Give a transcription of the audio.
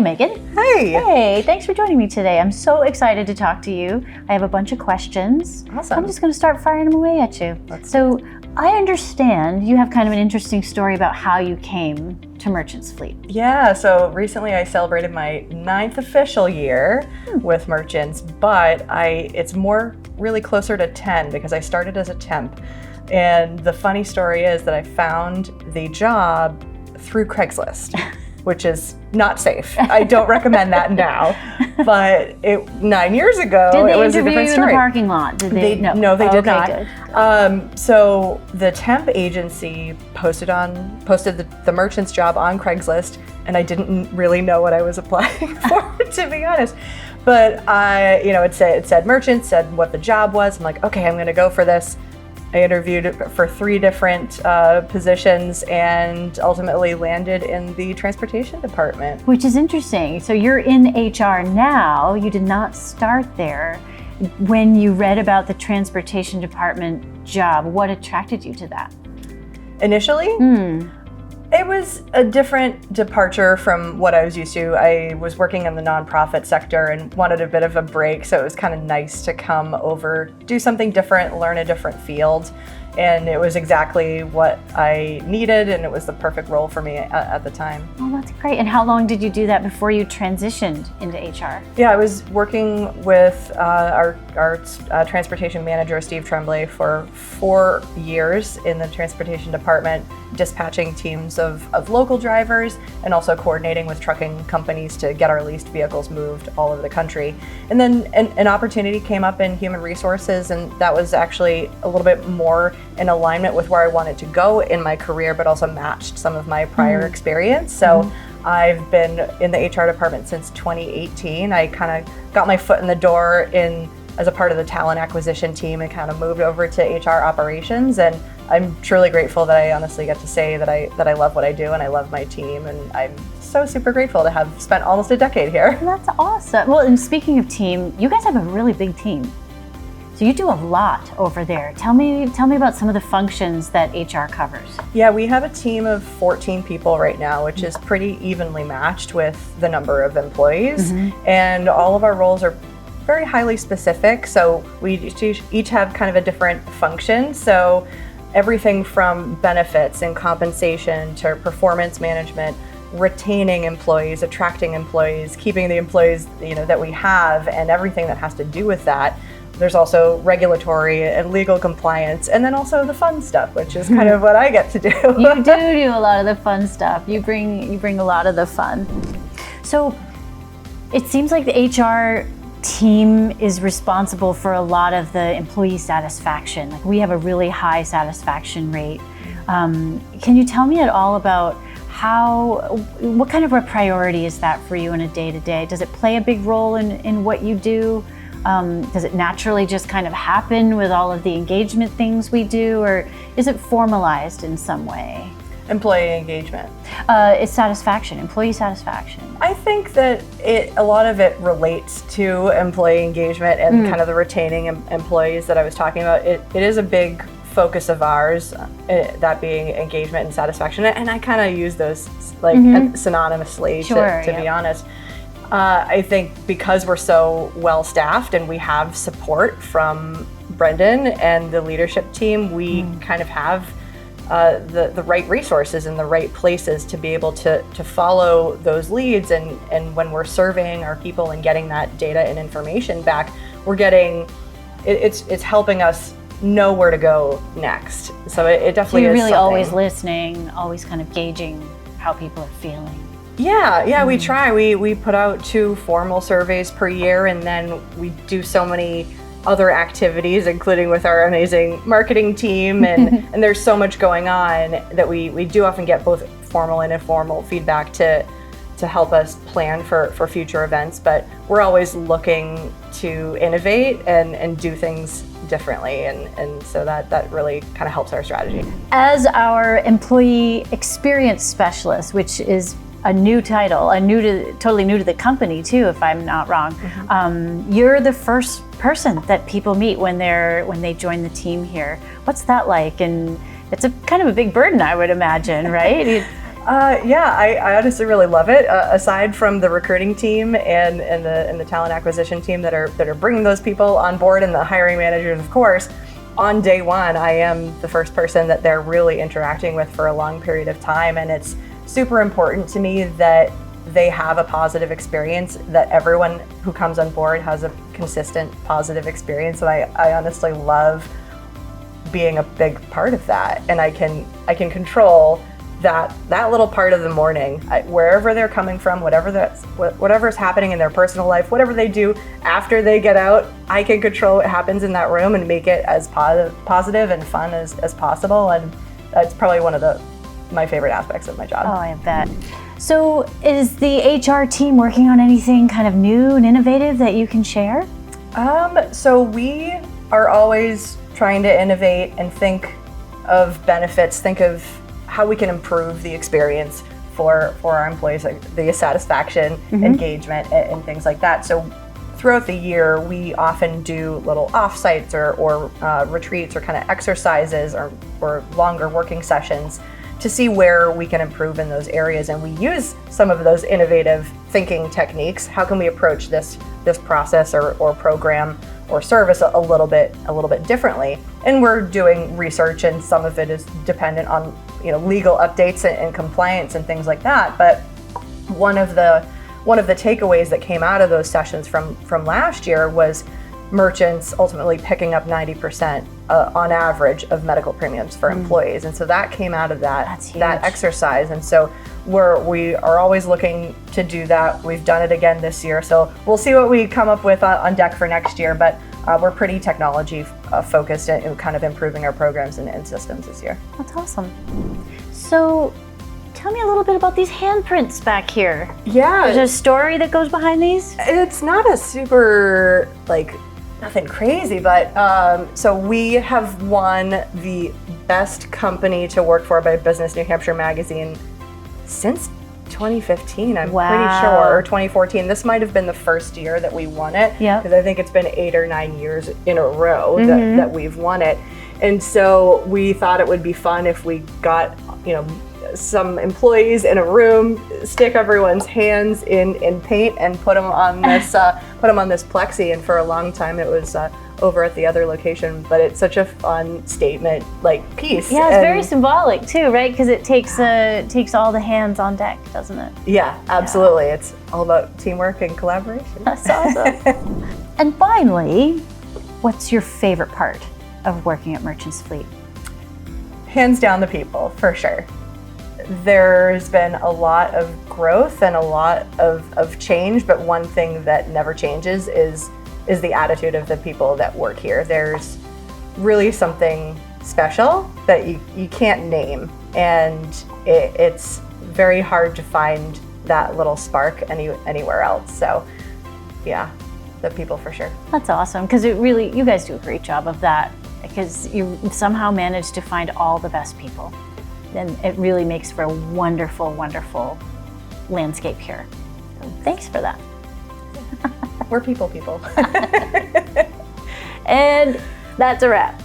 Megan. Hey. Hey, thanks for joining me today. I'm so excited to talk to you. I have a bunch of questions. Awesome. I'm just going to start firing them away at you. So I understand you have kind of an interesting story about how you came to Merchants Fleet. Yeah, so recently I celebrated my 9th official year with Merchants, but it's more really closer to 10 because I started as a temp. And the funny story is that I found the job through Craigslist, which is not safe. I don't recommend that now, but 9 years ago, it was a different story. Did they interview you in the parking lot? Did they? No, they did not. Good. So the temp agency posted the merchant's job on Craigslist, and I didn't really know what I was applying for, to be honest. But it said merchant, said what the job was. I'm like, okay, I'm going to go for this. I interviewed for 3 different positions and ultimately landed in the transportation department. Which is interesting. So you're in HR now. You did not start there. When you read about the transportation department job, what attracted you to that? Initially, it was a different departure from what I was used to. I was working in the nonprofit sector and wanted a bit of a break, so it was kind of nice to come over, do something different, learn a different field. And it was exactly what I needed, and it was the perfect role for me at the time. Oh, that's great. And how long did you do that before you transitioned into HR? Yeah, I was working with our transportation manager, Steve Tremblay, for 4 years in the transportation department, dispatching teams of local drivers and also coordinating with trucking companies to get our leased vehicles moved all over the country. And then an opportunity came up in human resources, and that was actually a little bit more in alignment with where I wanted to go in my career, but also matched some of my prior experience. So I've been in the HR department since 2018. I kind of got my foot in the door as a part of the talent acquisition team and kind of moved over to HR operations. And I'm truly grateful that I honestly get to say that I love what I do and I love my team. And I'm so super grateful to have spent almost a decade here. That's awesome. Well, and speaking of team, you guys have a really big team. So you do a lot over there. Tell me about some of the functions that HR covers. Yeah, we have a team of 14 people right now, which is pretty evenly matched with the number of employees. And all of our roles are very highly specific. So we each have kind of a different function. So everything from benefits and compensation to performance management, retaining employees, attracting employees, keeping the employees that we have, and everything that has to do with that. There's also regulatory and legal compliance, and then also the fun stuff, which is kind of what I get to do. You do a lot of the fun stuff. You bring a lot of the fun. So it seems like the HR team is responsible for a lot of the employee satisfaction. Like, we have a really high satisfaction rate. Can you tell me at all about what kind of a priority is that for you in a day-to-day? Does it play a big role in what you do? Does it naturally just kind of happen with all of the engagement things we do, or is it formalized in some way? Employee engagement. It's satisfaction, employee satisfaction. I think that a lot of it relates to employee engagement and kind of the retaining employees that I was talking about. It is a big focus of ours, that being engagement and satisfaction. And I kind of use those synonymously, to be honest. I think because we're so well staffed and we have support from Brendan and the leadership team, we kind of have the right resources in the right places to be able to follow those leads. And when we're surveying our people and getting that data and information back, we're getting, it's helping us know where to go next. So it definitely is. So you're really something. always listening, always kind of gauging how people are feeling. Yeah, we try. We put out 2 formal surveys per year, and then we do so many other activities, including with our amazing marketing team, and there's so much going on that we do often get both formal and informal feedback to help us plan for future events. But we're always looking to innovate and do things differently, and so that really kind of helps our strategy. As our employee experience specialist, which is a new title, totally new to the company too, if I'm not wrong. You're the first person that people meet when they join the team here. What's that like? And it's a kind of a big burden, I would imagine, right? Yeah, I honestly really love it. Aside from the recruiting team and the talent acquisition team that are bringing those people on board, and the hiring managers, of course, on day one, I am the first person that they're really interacting with for a long period of time, and it's super important to me that they have a positive experience, that everyone who comes on board has a consistent positive experience. And I honestly love being a big part of that, and I can control that little part of the morning, wherever they're coming from, whatever's happening in their personal life, whatever they do after they get out, I can control what happens in that room and make it as positive and fun as possible. And that's probably one of my favorite aspects of my job. Oh, I bet. So is the HR team working on anything kind of new and innovative that you can share? So we are always trying to innovate and think of benefits, think of how we can improve the experience for our employees, like the satisfaction, engagement, and things like that. So throughout the year, we often do little offsites or retreats or kind of exercises or longer working sessions to see where we can improve in those areas. And we use some of those innovative thinking techniques. How can we approach this process or program or service a little bit differently? And we're doing research, and some of it is dependent on legal updates and compliance and things like that. But one of the takeaways that came out of those sessions from last year was merchants ultimately picking up 90% on average of medical premiums for employees. And so that came out of that exercise. And so we are always looking to do that. We've done it again this year. So we'll see what we come up with on deck for next year. But we're pretty technology focused and kind of improving our programs and systems this year. That's awesome. So tell me a little bit about these handprints back here. Yeah. There's a story that goes behind these? It's not a super, nothing crazy, but so we have won the best company to work for by Business New Hampshire magazine since 2015, I'm pretty sure, or 2014. This might have been the first year that we won it, because I think it's been 8 or 9 years in a row that we've won it. And so we thought it would be fun if we got, some employees in a room, stick everyone's hands in paint, and put them on this plexi. And for a long time, it was over at the other location. But it's such a fun statement, piece. Yeah, it's very symbolic too, right? Because it takes all the hands on deck, doesn't it? Yeah, absolutely. Yeah. It's all about teamwork and collaboration. That's awesome. And finally, what's your favorite part of working at Merchants Fleet? Hands down, the people, for sure. There's been a lot of growth and a lot of change, but one thing that never changes is the attitude of the people that work here. There's really something special that you can't name, and it's very hard to find that little spark anywhere else. So yeah, the people for sure. That's awesome, because you guys do a great job of that, because you somehow manage to find all the best people. And it really makes for a wonderful, wonderful landscape here. So thanks for that. We're people. And that's a wrap.